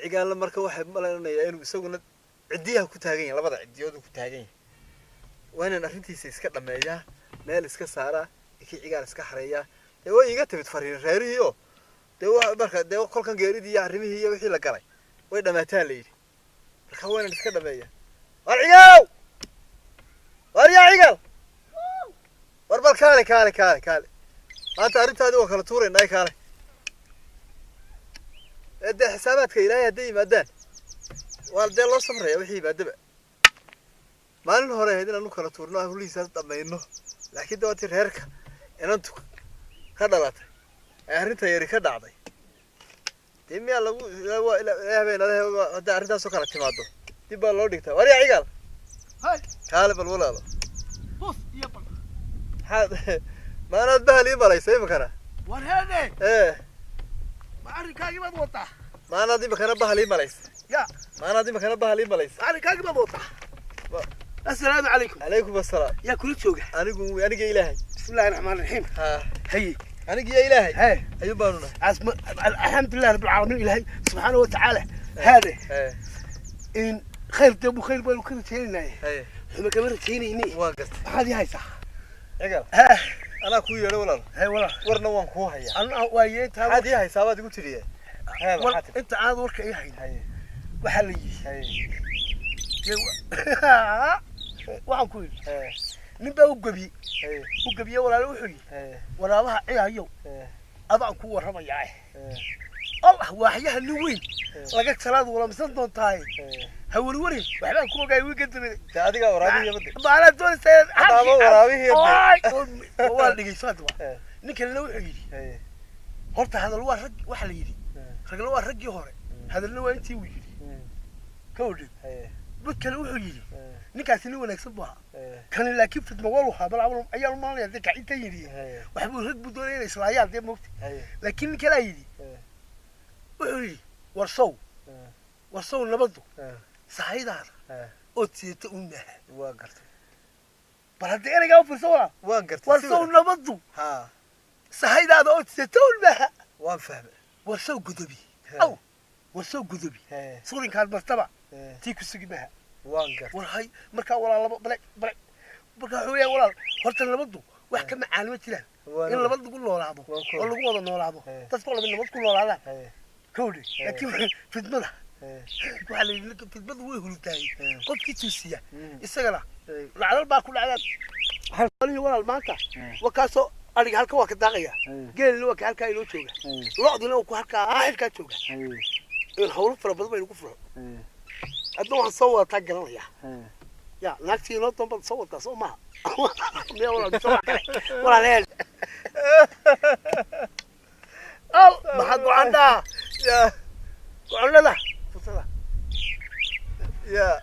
cigaal marka waxay malaynayaa inuu isaguna cidiyaha ku taagan yahay labada cidiyood ku taagan yahay waana arintiisa iska dhameeyaa meel iska saara cigaal iska xareeyaa way iga timid fariin reeriyo marka kolkan geeridii iyo arimihii iyo wixii la galay way dhamaataan leeyay marka waana iska dhameeyaa war cigaal war yaa cigaal war bal kaale maanta arintaadi waa kala tuureynaa kaale هذا حساباتك إلهي هدي مادان والدي الله صبر يا وحي بادبا ما لنا هراء هدينا نوكا لطورنا هولي ساسد أمينو لكن دواتي رهيرك إن أنتو كدالات أهرينتا يري كدعضي تيمي الله إلا بين هذا أهرينتا سوكا لتمادو تيبا الله ديكتا واريا عيقال هاي كالب الولا له بص يبا هذا ما أنا أتبها لي بلاي سيبك أنا ورهاني إيه معركاكي ما موطا ما أنا دي مكان أبها لي بلايس يا ما أنا دي مكان أبها لي بلايس معركاكي ما موطا السلام عليكم عليكم السلام يا كل شوقة أنا جاي إلهي بسم الله الرحمن الرحيم ها هي أنا جاي إلهي هاي أيوب بانونا الحمد لله رب العالمين إلهي سبحانه وتعالى هذا إن خير تبو خير بالو كذا تيني هم كمان تيني هني واقف هذه هاي صح عقل ها أنا أخوي أنا ولا هاي ولا ورنا وان كوهيا أنا وايد هذا هذه هاي سواد قلت لي هذا أنت عاد ورك أي هاي وحلي هاي waxaan ku yiri nin baa u gabiye walaal wuxuu yiri walaabaha ciyayo adaan ku waramayaa Allah waaxyaha nin weyn laga talaad wala misan doontaay hawlwari waxbaan ku ogaay wiigantay adiga waraabiye bad baala doonaysaa adaba waraabiye waa dhigaysaa ninkan wuxuu yiri horta hadal waa rag waxa la yiri ragna waa raggii hore hadalna waa intii uu yiri kowdid بدكنا وحجي نكاسني ونكسبها كان لكن في الموضوع بل عمرهم أيام ما يعني ذكر أنت يدي وحبوا هرب بدون إسرائيل ده موت لكن كلا يدي وحجي ورصو نبضو سعيد هذا أوتيت أمه واقرت بعد أنا جاوب في صورة واقرت ورصو نبضو ها سعيد هذا أوتيت أمه وانفهم ورصو قدبي أو ورصو قدبي صوري كان مرتبع تيكو سجمها واقف والهاي مركا ولا بلا مركا حويا ولا هرت لبدو wax ka macaalimo jiraan in labad lagu noolaado oo lagu wada noolaado dadku wala mid nabad ku noolaada kowdi laakiin fidmada waxa la yiri fidmadu way hultaay qofkii tusiya isagana lacag baa ku dhacay halkani walaal maanta wakaaso ariga halka waa ka daaqaya geelina waa ka halka inoo jooga lo'duna waa ku halka halka jooga in hawl fara badan bay ku furo أدنى صور تاجرنا يا ناكتي نطن بتصور تصور ما يا ولا بتصور ولا ليل أو ما حد عنده يا وعلا لا فصلا يا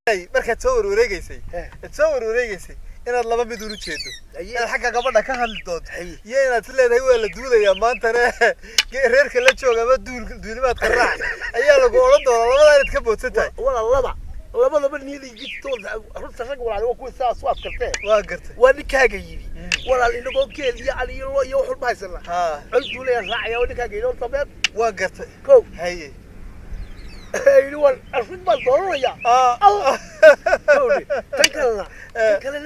أي مركز تصور وريجيسي تصور وريجيسي إن الله ما بدون تشيدو الحاجة قبلنا كهل دود يا نتلا ده هو اللي دوله يا ما أنت غير كلا شو قبل دول ما تقرع أيها لقولنا والله ما نتكلم بوتساي ولا الله ما بني لي جيت تول رحت رجع ولا هو كويس أصوات كرتة واقرت وأنا كاجيري ولا اللي نقول كيل يا علي الله يوحل ما يصير قلت له راعي يا وأنا كاجيري قلت طبيب واقرت كو هي يقول أرفض ما ضروري يا كودي تكلنا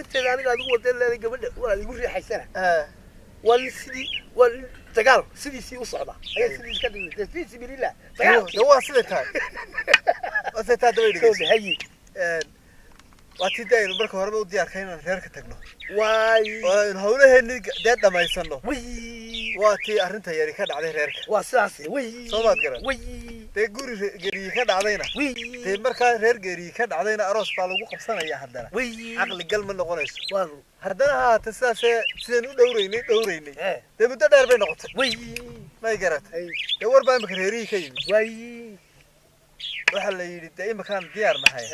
نتكلم أنا قاعد أقول تلا قبل ولا يقول لي حسنة والسدي والتجار سدي وصعبة هي سدي كذا سدي سبيل الله هو سدتها وسدتها دويدي كودي هي واتيداين marka horeba u diyaar kayna reerka tagno waay hawlaheeni deed dhameysano way waati arinta yari ka dhacday reerka waa sidaas way Soomaad garan way de guri geeriye ka dhacdayna way de marka reer geeriye ka dhacdayna aroos baa lagu qabsanaya haddana way aqli gal ma noqonayso waa haddana haata sideen u dhowreynay de muddo dheer bay noqotay way may garatay de war baa imika reeriye ka yimid way waxa la yiri de imika diyaar nahay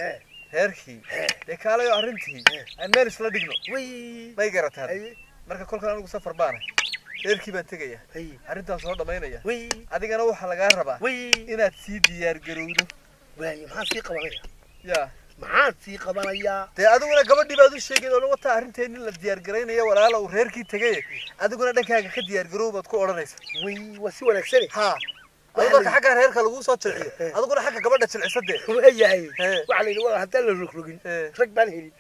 heerkii de kaalayo arintii aan meel isla dhigno may garataan marka kolkan anigu safar baan heerkii baan tagaya arintaas soo dhameynaya adigana waxa laga rabaa inaad si diyaar garowdo maxaa si qabanaya ya maxaad sii qabanayaa dee adiguna gabadhii baad u sheegay oo wata arrinteeni la diyaar gareynayo walaalo uu reerkii tagay adiguna dhankaaga ka diyaar garow baad ku oranaysaa way waa si wanaagsan ha adiga xagga reerka lagu soo jilciyo adiguna xagga gabadha jilcisade waayahay waxa la yidhi waa haddaan la rogrogin rag baan helin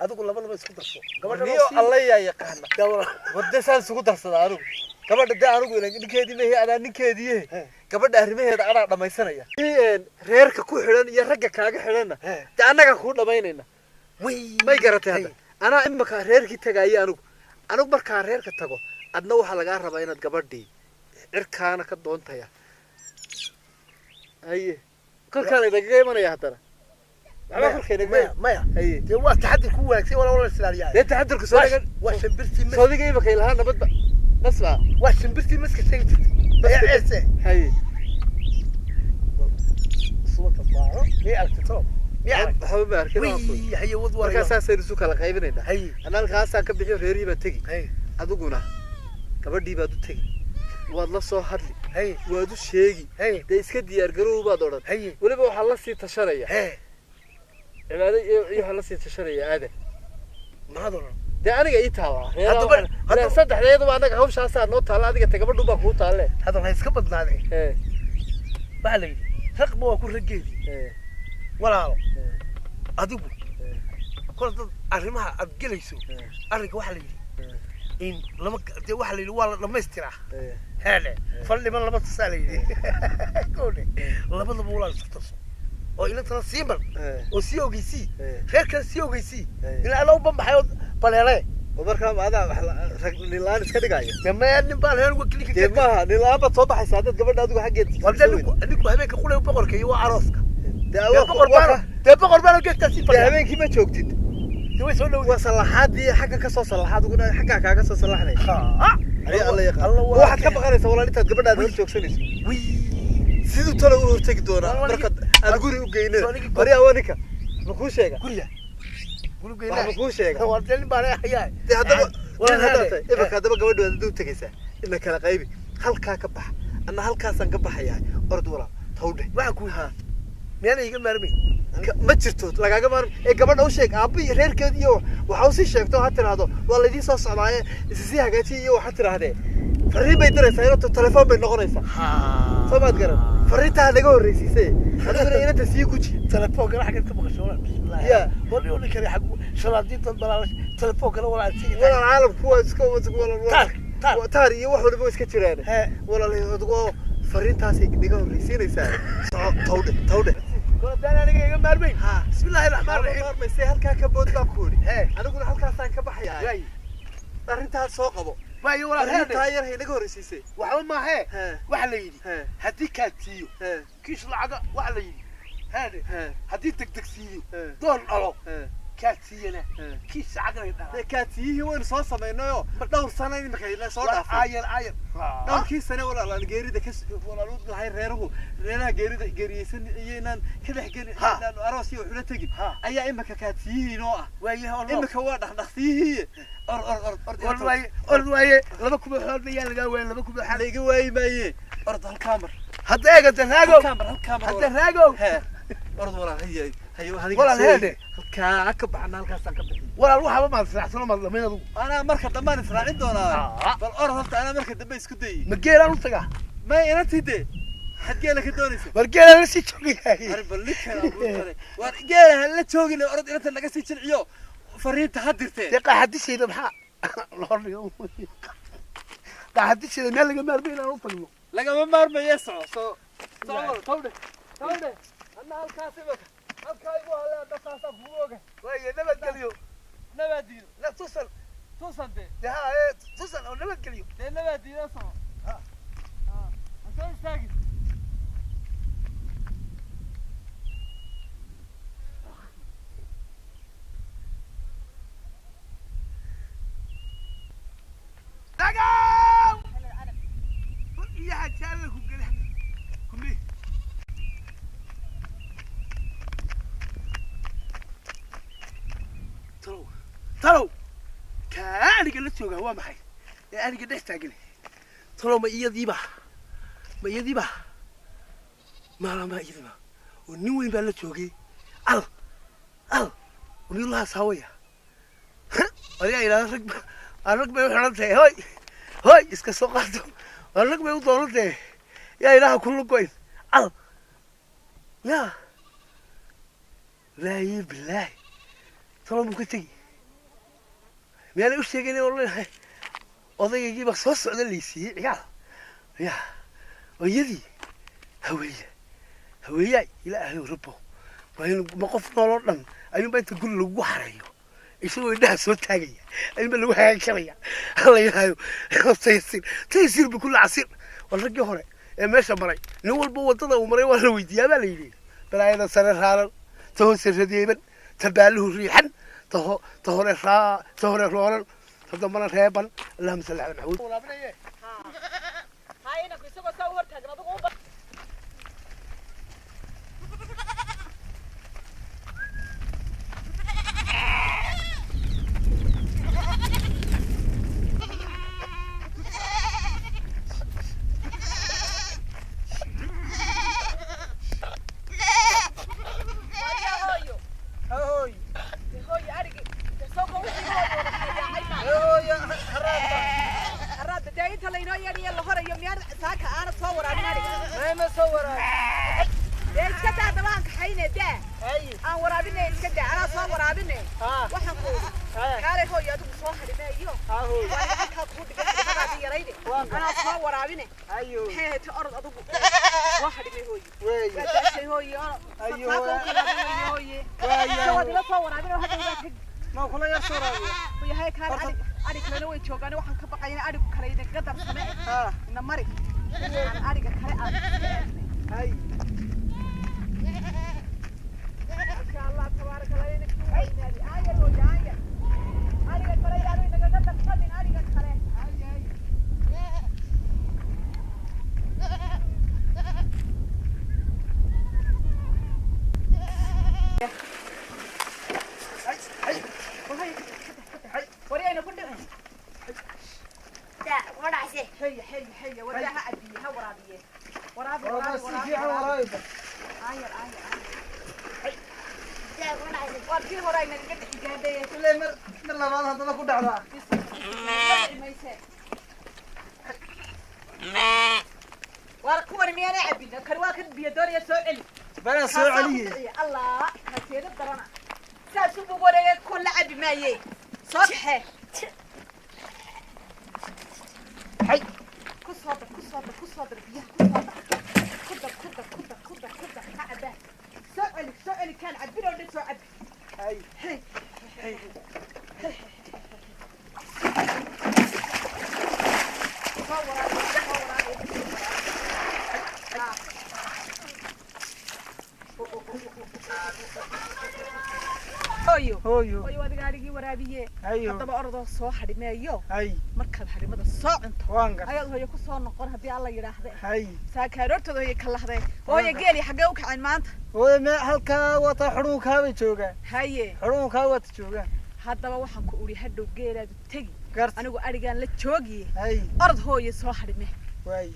adigu laba isku darso gabadha niyo alla yaa yaqaana wadda saan isugu darsada adigu gabadha dee anigu ninkeedii meehi adaa ninkeedii gabadha arrimaheeda anaa dhamaysanaya reerka ku xidhan iyo ragga kaaga xidhanna dee annaga kuu dhamaynayna may garatay hadda anaa imaka reerkii tagaaya anigu markaa reerka tago adna waxaa lagaa rabaa inaad gabadhii cirkaana ka doontaya haye kolkaan idagaga imanaya haddana waxba kolkaynaga maya dee waa taxadir ku wanaagsan wala islaaliyaa dee taxadirku soo waa shimbirtii soodiga imaka ilahaa nabadba nasba waa shimbirtii maska sheegi jirtay ya ese haye suuqa baaro miyay aragtay waxba ma arkin haye wad waa markaa saasaynu isu kala qaybinaynaa haye anaa halkaasaan ka bixiyo reerihii baa tegi adiguna gabadhii baad u tegi waad la soo hadli waad u sheegi dee iska diyaar garow baad odhan weliba waxaa la sii tashanaya cibaado iyo waxaa la sii tashanaya aadan maxaad odhan dee aniga ii taala saddexdeeduba annaga hawshaasaa noo taalla adiga te gabadhu baa kuu taalle hadda waxay iska badnaadeen waxaa la yidhi raqba waa ku raggeedi walaalo adigu kol dad arrimaha aad gelayso arrinka waxaa la yidhi in lama dee waxaa la yidhi waa la dhamaystiraa heele fal dhiman laba tasaa la yidhi kowne labadaba walaa isku tarso oo ilantana sii mar oo sii ogeysii reerkana sii ogeysii ilaa alla u banbaxay oo baleele oo markaa maadaa nilaan iska dhigaya dee maya nin baan reer wakilika dee maaha nilaan baad soo baxaysa haddaad gabadha adigu xaggeed ninku habeenka qulay boqorka iyo waa arooska dee boqor baan geedkaasii dee habeenkii ma joogtid way soo dhow waa salaxaadii xagga ka soo salaxaad uguna xaggaa kaaga soo salaxnay alla yaqaan waxaad ka baqanaysaa walaal intaad gabadhaada hor joogsanayso siduu talo u hortegi doonaa markaad aad guri u geynina bari awaninka ma kuu sheega guriga ma kuu sheega waa dee nin baan hayaa dee haddaba imika haddaba gabadha waad u tegaysaa ina kala qaybi halkaa ka bax anna halkaasaan ka baxayaa orod walaal tawdhe waxaan ku haa miyana iga maarmay ma jirto lagaaga maarmay ee gabadha u sheeg aabbi reerkeed iyo waxa u sii sheegto ha tiraahdo waa laydii soo socdaaye isisii hagaajiya iyo waxaa tirahdee fariin bay diraysaa inoo telefoon bay noqonaysaa soo maad garan fariintaa naga horreysiisay adiguna inanta sii guji telefonkana xaggeed ka maqasho walaal bismillah ya wali uli kale xag shalaadiintan balaalash telefonkana walaal sii walaal caalamku waa iska walaal taar iyo wax waliba iska jiraan walaal adigoo fariintaasay naga horreysiinaysaa tawdhe كودانا أنا جاي ماربي بسم الله الرحمن الرحيم ماربي سهل كا بود باكوري أنا أقول هل كاسان كبحيا جاي أرنتها سوق أبو ما يورا أرنتها ير هي نقول رسيسي وحول ما هي وحليدي هدي كاتيو كيش العجا وحليدي هذا هدي تكتكسيو دور ألو كاتينا كيس عجا كاتيه وين صوصة ما إنه دور سنة إنك لا صوصة عاير دور كيس سنة ولا لا جيري ده كيس ولا لود هاي ريره رينا جيري ده جيري سن ينان كده جيري أراسي وحنا تجي أي إما كاتيه نوع وياه إما كواده نخسيه أرد وياه لما كبر حال بيان الجوين لما كبر حال الجوين مايه أرد الكاميرا حتى إيه قلت الهاجو حتى الهاجو أرد ولا هي ولا هذا كعكب عنا الكاسة كبدي ولا روح ما فرح سلام الله مين أبو أنا مركب دمان فرح عندنا بالأرض أنا مركب دمان سكدي مجيل أنا وتجا ما ينتهي حتجيلك الدونيس مجيل أنا سيتشوقي هاي عارف بليك أنا ورجال هلا تشوقي الأرض أنت اللي قاسي تشريو فريت تحدرته تقع حدش هذا بحق الحر قاعد حدش هذا مال جمال بينا نوصل لا جمال مرمى يسعى طول أنا هالكاسبك هالكايبو هلا دفعت فوقه وهي نبت قليو نبت ديو لا توصل ده ده توصل أو نبت قليو ده نبت ديو أصلا أنت مستعجل دقاو يا حجالك وقلها كمي ترو كأني قلت له هو محي أنا قد استعجل ترى ما يديبه ما لا ما يديبه ونوين بلت شوقي ونقول لها ساوية ويا إلى الركبة وحنتها هاي هاي إسكت سوقته الركبة وطولته يا إله كله كويس لا لا بالله ترى ممكن تجي يعني وش تجيني والله وضيق يجيبك صوص على اللي يصير يا ويدي هوية إلهي ربه ما قفنا لورنا أيوم بيت كل لو حريو يسوي الناس وتاجي أيوم لو حاجة شريعة الله يهايو تيسير بكل عصير والرجال هراء ماشى مري نول بو وطنا ومري ولا ويديا ما ليدي بلا هذا سنة هذا تهوسر ديبا تباله ريحا تهور رورا تضمن ريبا اللهم صل على محمود هاي أنا كنت بصور تجربة ما كل يا صورة ويا هاي كان أريك لنا ويشوف أنا واحد كبقينا أريك كلينا قدر سماء نمري أنا أريك كلي هاي إن شاء الله تبارك الله ينك هاي هاي الوجاية أريك كلي أريك قدر سماء أريك كلي ورينا كل لا وراسي هي وريها أبي ورابيه ورابيه ورايب عير لا وراسي واركي ورينا قد إجابة كل مر لا ما هذا كل دعوة واركور ميانا عبينا كرواكن بيدور يسوعلي بنا سوعلي الله هسير الدرنا ساسو بوري كل عبي ما يي صبحه هاي كصادر بيها كصادر قاعدة سؤالي كان عبينا ولا سؤال هاي هويو wadgaarigi waraabiye hadaba ordo soo xadhimeeyo markaad xadhimada soo cunto ayaad hooyo ku soo noqon hadii alla yiraahdo saakaaroortooda hooyo ka laxday hooyo geeli xagee u kacay maanta hooyo ma halka wata xurunka way joogaan haye xurunka wata joogaan hadaba waxaan ku uri hadhow geelaadu tagi anigu arigaan la joogiye ord hooyo soo xadhime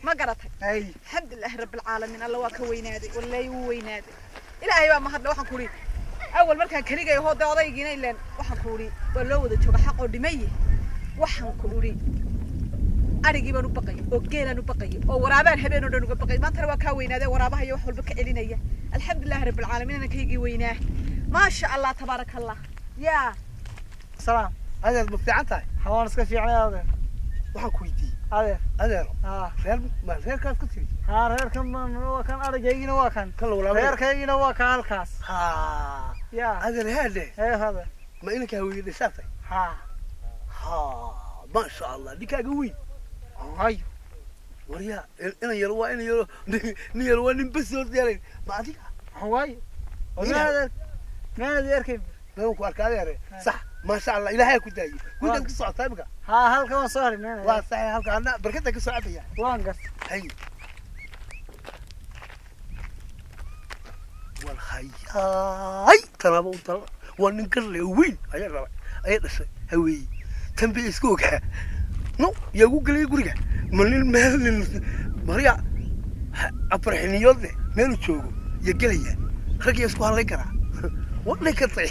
ma garatay alxamdulilah rabbil caalamiin alla waa ka weynaaday wallahi wuu weynaaday ilaahay baa mahadle waxaan ku uri أول مرة كان كليجي هو ده وضعي جينا إلا وحكوري ولو ده شو بحق ودمية وحكوري أرجع بنبقي وجينا نبقي ورابع هبين ونبقي ما ترى وكوينا ده ورابع يوحول بك علينا الحمد لله رب العالمين أنا كيجي ويناه ما شاء الله تبارك الله يا سلام هذا المفتاح حوانس كفي على هذا وحكويتي هذا غير كان كتير غير كم هو كان أرجعينا وكان غير كينا وكان الكاس هذا ما إنك هوي لساتي ما شاء الله ديك قوي هاي وريا أنا يلوى نبص وريالين ما أديك هواي وما هذا يركب ما هو أركاد صح ما شاء الله إلهي كداي كنت قصة طيبك هل كمان صار لنا واصح هل كان بركتك قصة عادية وانقص هي والخياي ترى بوطل وننكر له وين أي ربع أي رسول هوي تنبي سكوكها نو يقول لي يقولك من المهل مريا أفرحني يوضي ميلو تشوفه يقليه خلك يسكو على كرا والله كطي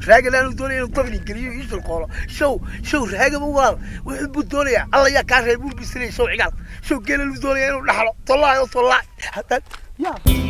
راجل أنا دوني طفني قريب إيش القولة شو راجل والله ويحب الدنيا الله يا كاره يبون بيسري شو عقال شو قال الدنيا إنه نحلا طلع حتى يا